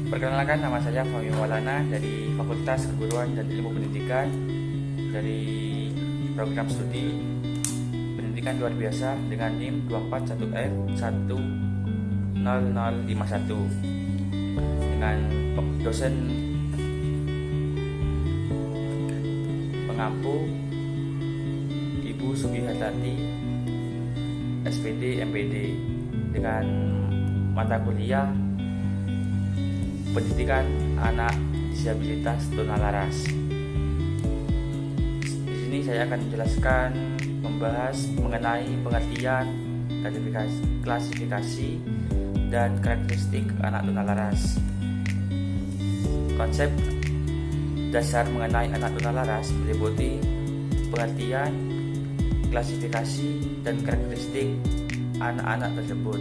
Perkenalkan, nama saya Fahmi Maulana dari Fakultas Keguruan dan Ilmu Pendidikan dari program studi Pendidikan Luar Biasa dengan NIM 241F10051 dengan dosen pengampu Ibu Sugihartati SPD MPD dengan mata kuliah Pendidikan Anak Disabilitas Tunalaras. Di sini saya akan menjelaskan membahas mengenai pengertian, klasifikasi dan karakteristik anak tunalaras. Konsep dasar mengenai anak tunalaras meliputi pengertian, klasifikasi dan karakteristik anak-anak tersebut.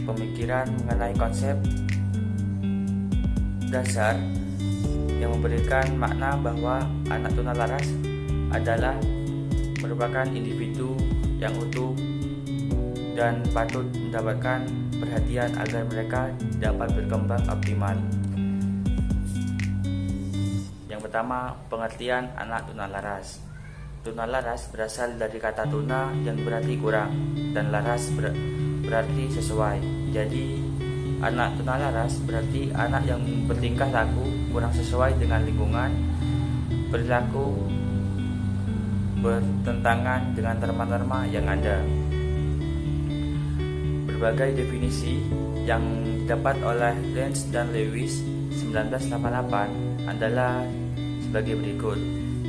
Pemikiran mengenai konsep dasar yang memberikan makna bahwa anak tunalaras adalah merupakan individu yang utuh dan patut mendapatkan perhatian agar mereka dapat berkembang optimal. Yang pertama, pengertian anak tunalaras. Tunalaras berasal dari kata tuna yang berarti kurang dan laras berarti sesuai. Jadi anak tunalaras berarti anak yang bertingkah laku kurang sesuai dengan lingkungan, perilaku bertentangan dengan norma-norma yang ada. Berbagai definisi yang didapat oleh Lenz dan Lewis 1988 adalah sebagai berikut.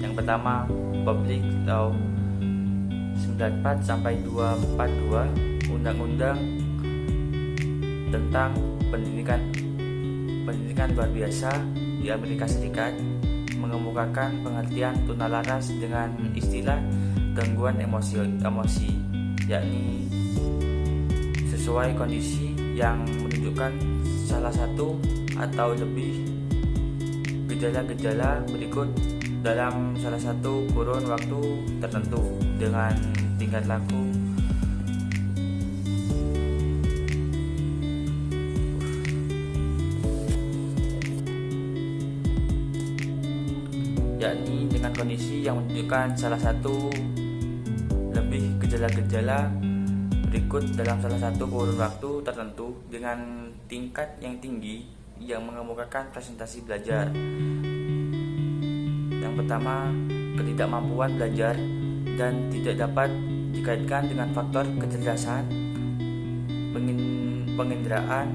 Yang pertama, Public Law 94 sampai 242 Undang-Undang tentang pendidikan luar biasa di Amerika Serikat mengemukakan pengertian tunalaras dengan istilah gangguan emosi, yakni sesuai kondisi yang menunjukkan salah satu atau lebih gejala-gejala berikut dalam salah satu kurun waktu tertentu dengan tingkat laku yakni dengan kondisi yang menunjukkan salah satu lebih gejala-gejala berikut dalam salah satu kurun waktu tertentu dengan tingkat yang tinggi yang mengemukakan presentasi belajar. Yang pertama, ketidakmampuan belajar dan tidak dapat dikaitkan dengan faktor kecerdasan, penginderaan,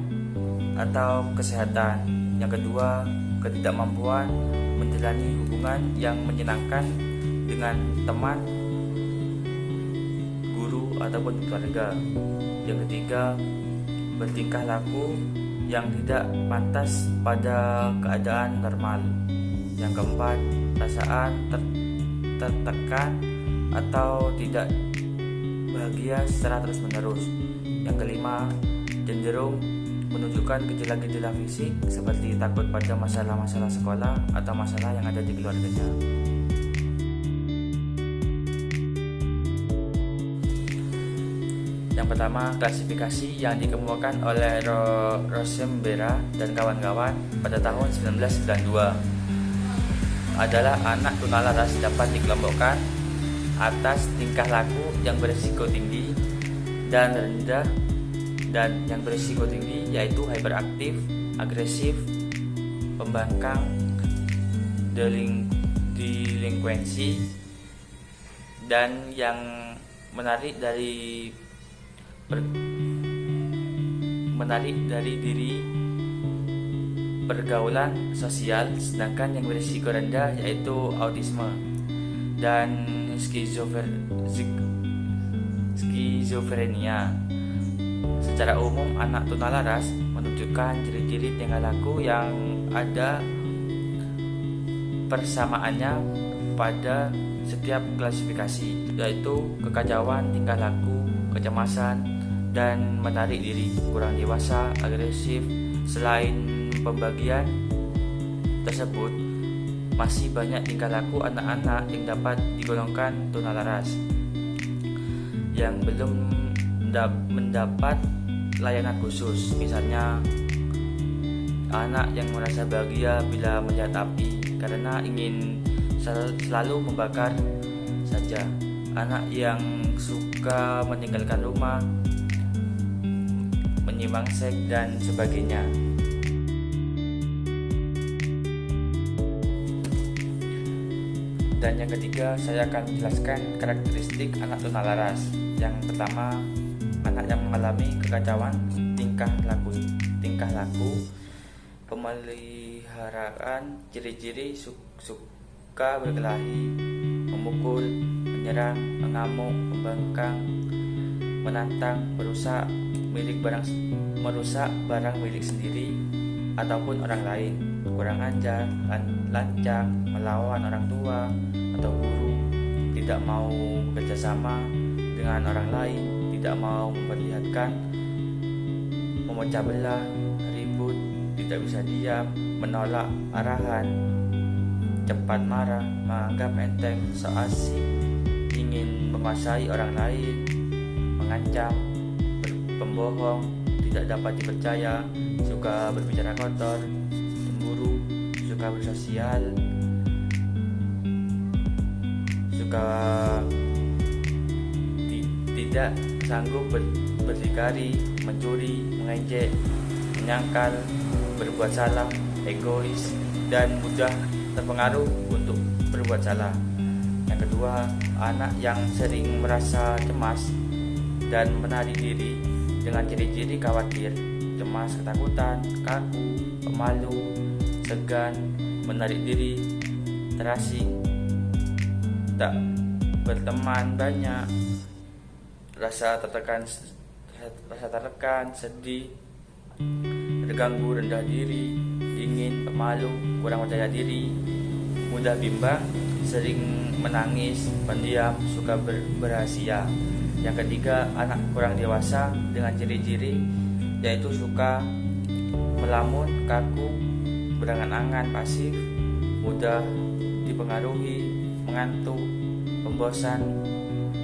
atau kesehatan. Yang kedua, ketidakmampuan menjalani hubungan yang menyenangkan dengan teman, guru, ataupun keluarga. Yang ketiga, bertingkah laku yang tidak pantas pada keadaan normal. Yang keempat, perasaan tertekan atau tidak bahagia secara terus-menerus. Yang kelima, cenderung menunjukkan gejala-gejala fisik seperti takut pada masalah-masalah sekolah atau masalah yang ada di keluarganya. Yang pertama, klasifikasi yang dikemukakan oleh Rosenberg dan kawan-kawan pada tahun 1992 adalah anak tunalaras dapat dikelompokkan atas tingkah laku yang berisiko tinggi dan rendah, dan yang berisiko tinggi yaitu hyperaktif agresif, pembangkang, delinkuensi, dan yang menarik dari diri pergaulan sosial, sedangkan yang berisiko rendah yaitu autisme dan skizofrenia. Secara umum, anak tunalaras menunjukkan ciri-ciri tingkah laku yang ada persamaannya pada setiap klasifikasi, yaitu kekacauan tingkah laku, kecemasan, dan menarik diri, kurang dewasa, agresif. Selain pembagian tersebut, masih banyak tingkah laku anak-anak yang dapat digolongkan tunalaras yang belum mendapat layanan khusus. Misalnya, anak yang merasa bahagia bila melihat api karena ingin selalu membakar saja, anak yang suka meninggalkan rumah, menyimak seks, dan sebagainya. Dan yang ketiga, saya akan menjelaskan karakteristik anak tunalaras. Yang pertama, anak yang mengalami kekacauan tingkah laku, pemeliharaan, ciri-ciri suka berkelahi, memukul, menyerang, mengamuk, membangkang, menantang, merusak barang milik sendiri ataupun orang lain, kurang ajar, lancang, melawan orang tua atau guru, tidak mau bekerja sama dengan orang lain, tidak mau memperlihatkan, memecah belah, ribut, tidak bisa diam, menolak arahan, cepat marah, menganggap enteng, so asik, ingin menguasai orang lain, mengancam, pembohong, tidak dapat dipercaya, suka berbicara kotor, cemburu, suka bersosial, suka tidak sanggup berdikari, mencuri, mengejek, menyangkal, berbuat salah, egois, dan mudah terpengaruh untuk berbuat salah. Yang kedua, anak yang sering merasa cemas dan menarik diri dengan ciri-ciri khawatir, cemas, ketakutan, kaku, pemalu, segan, menarik diri, terasing, tak berteman banyak, rasa tertekan, sedih, terganggu, rendah diri, dingin, pemalu, kurang percaya diri, mudah bimbang, sering menangis, pendiam, suka berrahasia. Yang ketiga, anak kurang dewasa dengan ciri-ciri yaitu suka melamun, kaku, berangan-angan, pasif, mudah dipengaruhi, mengantuk, pembosan,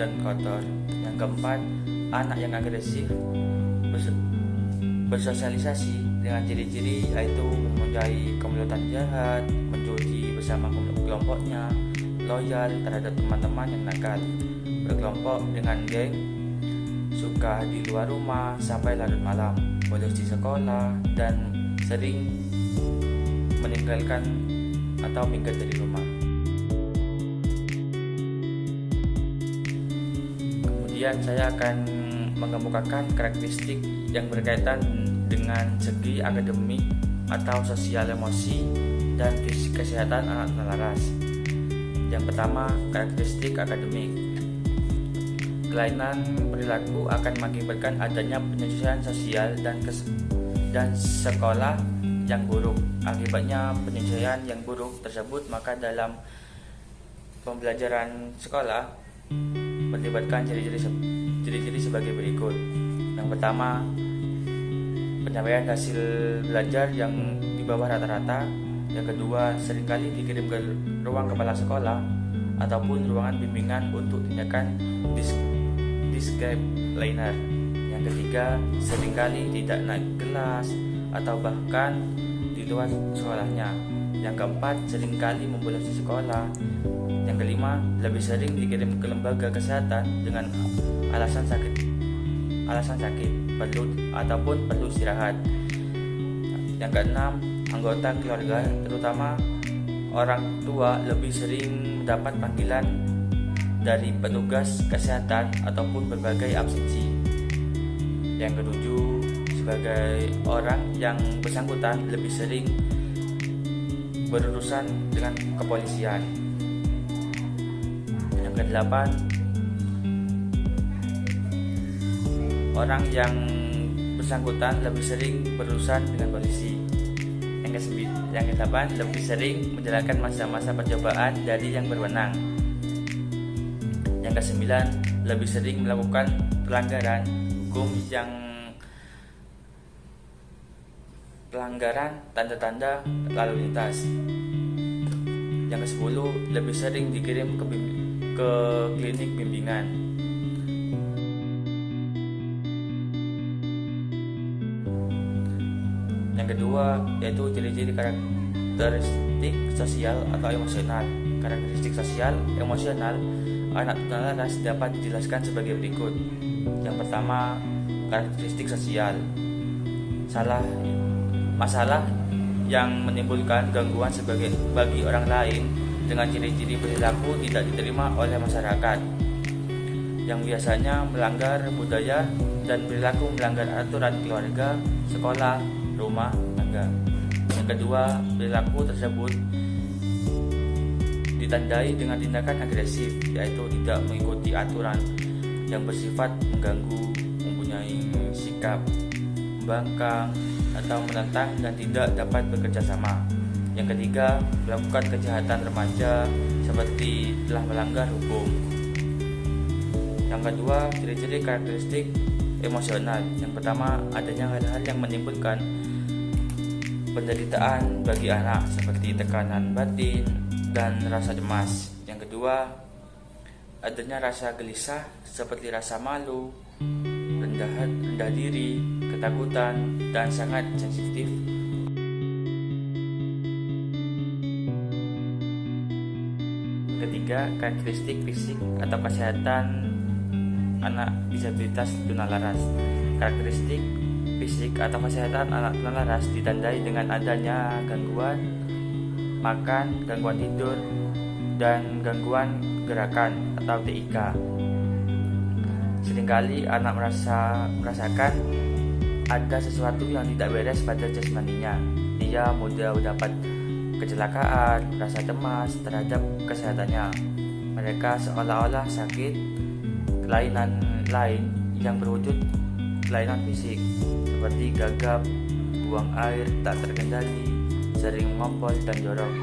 dan kotor. Yang keempat, anak yang agresif bersosialisasi dengan ciri-ciri yaitu mempunyai kemelotan jahat, menjudi bersama kelompoknya, loyal terhadap teman-teman yang nakal, berkelompok dengan geng, suka di luar rumah sampai larut malam, bolos di sekolah, dan sering meninggalkan atau minggat dari rumah. Kemudian saya akan mengemukakan karakteristik yang berkaitan dengan segi akademik atau sosial, emosi, dan fisik kesehatan anak tunalaras. Yang pertama, karakteristik akademik. Kelainan perilaku akan mengakibatkan adanya penyesuaian sosial dan sekolah yang buruk. Akibatnya penyesuaian yang buruk tersebut, maka dalam pembelajaran sekolah melibatkan ciri-ciri sebagai berikut. Yang pertama, penyampaian hasil belajar yang di bawah rata-rata. Yang kedua, seringkali dikirim ke ruang kepala sekolah ataupun ruangan bimbingan untuk tindakan discipliner. Yang ketiga, seringkali tidak naik kelas atau bahkan di luar sekolahnya. Yang keempat, seringkali membolos sekolah. Yang kelima, lebih sering dikirim ke lembaga kesehatan dengan alasan sakit perlu istirahat. Yang keenam, anggota keluarga terutama orang tua lebih sering mendapat panggilan dari petugas kesehatan ataupun berbagai absensi. Yang ketujuh, sebagai orang yang bersangkutan lebih sering berurusan dengan kepolisian. Yang kedelapan, orang yang bersangkutan lebih sering berurusan dengan polisi. Yang kedelapan, lebih sering menjalankan masa-masa percobaan dari yang berwenang. Yang kesembilan, lebih sering melakukan pelanggaran hukum yang pelanggaran tanda-tanda lalu lintas. Yang ke-10, lebih sering dikirim ke klinik bimbingan. Yang kedua, yaitu ciri-ciri karakteristik sosial atau emosional. Karakteristik sosial emosional anak tunalaras dapat dijelaskan sebagai berikut. Yang pertama, karakteristik sosial. Masalah yang menimbulkan gangguan bagi orang lain dengan ciri-ciri perilaku tidak diterima oleh masyarakat, yang biasanya melanggar budaya dan perilaku melanggar aturan keluarga, sekolah, rumah tangga. Yang kedua, perilaku tersebut ditandai dengan tindakan agresif, yaitu tidak mengikuti aturan yang bersifat mengganggu, mempunyai sikap membangkang atau menentang dan tidak dapat bekerja sama. Yang ketiga, melakukan kejahatan remaja seperti telah melanggar hukum. Yang kedua, ciri-ciri karakteristik emosional. Yang pertama, adanya hal-hal yang menimbulkan penderitaan bagi anak seperti tekanan batin dan rasa cemas. Yang kedua, adanya rasa gelisah seperti rasa malu, rendah diri, ketakutan, dan sangat sensitif. Ketiga, karakteristik fisik atau kesehatan anak disabilitas tunalaras. Karakteristik fisik atau kesehatan anak tunalaras ditandai dengan adanya gangguan makan, gangguan tidur, dan gangguan gerakan atau TIK. Seringkali anak merasakan ada sesuatu yang tidak beres pada jasmaninya. Dia mudah mendapat kecelakaan, rasa cemas terhadap kesehatannya. Mereka seolah-olah sakit kelainan lain yang berwujud kelainan fisik seperti gagap, buang air tak terkendali, sering ngompol dan jorok.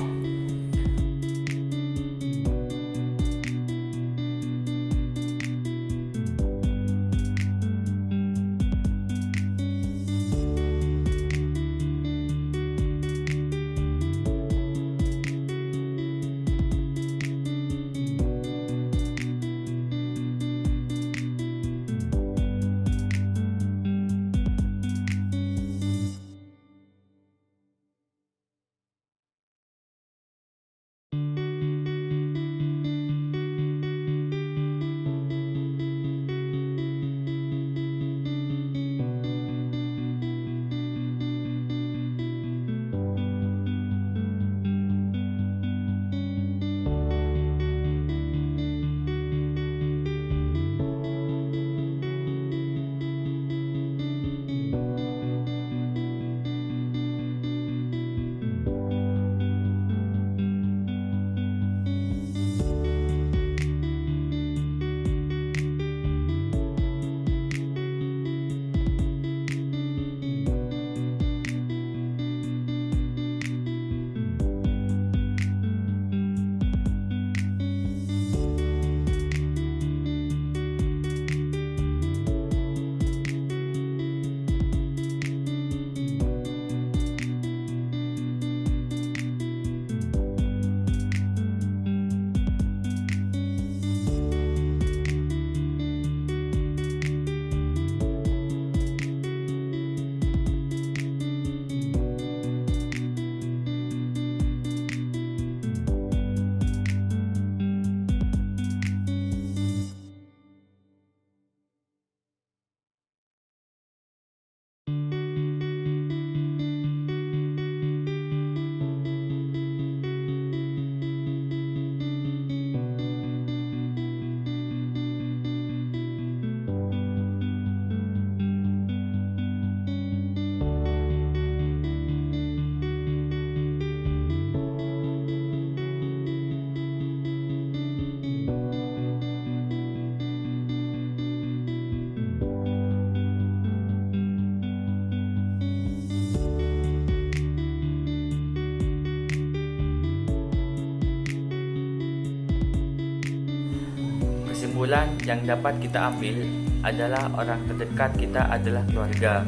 kesimpulan yang dapat kita ambil adalah orang terdekat kita adalah keluarga.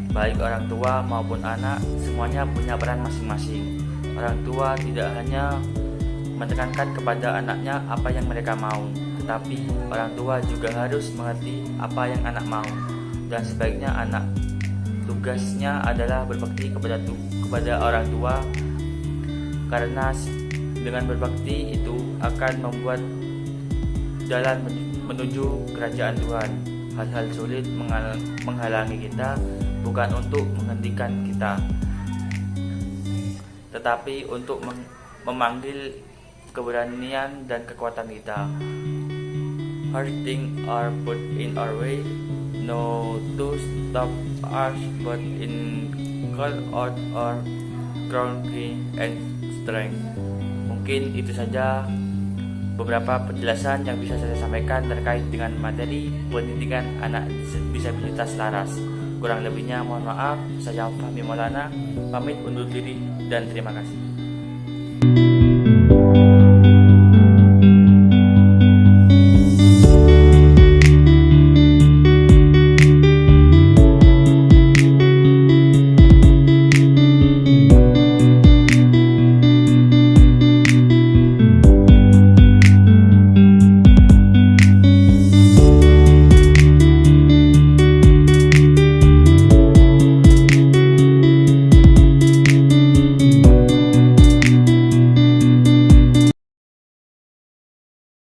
Baik orang tua maupun anak, semuanya punya peran masing-masing. Orang tua tidak hanya menekankan kepada anaknya apa yang mereka mau, tetapi orang tua juga harus mengerti apa yang anak mau. Dan sebaiknya anak tugasnya adalah berbakti kepada orang tua, karena dengan berbakti itu akan membuat jalan menuju kerajaan Tuhan. Hal-hal sulit menghalangi kita, bukan untuk menghentikan kita, tetapi untuk memanggil keberanian dan kekuatan kita. Hard things are put in our way, no to stop us, but in call out our grounding and strength. Mungkin itu saja beberapa penjelasan yang bisa saya sampaikan terkait dengan materi pendidikan anak disabilitas laras. Kurang lebihnya mohon maaf. Saya Fahmi Maulana pamit undur diri dan terima kasih.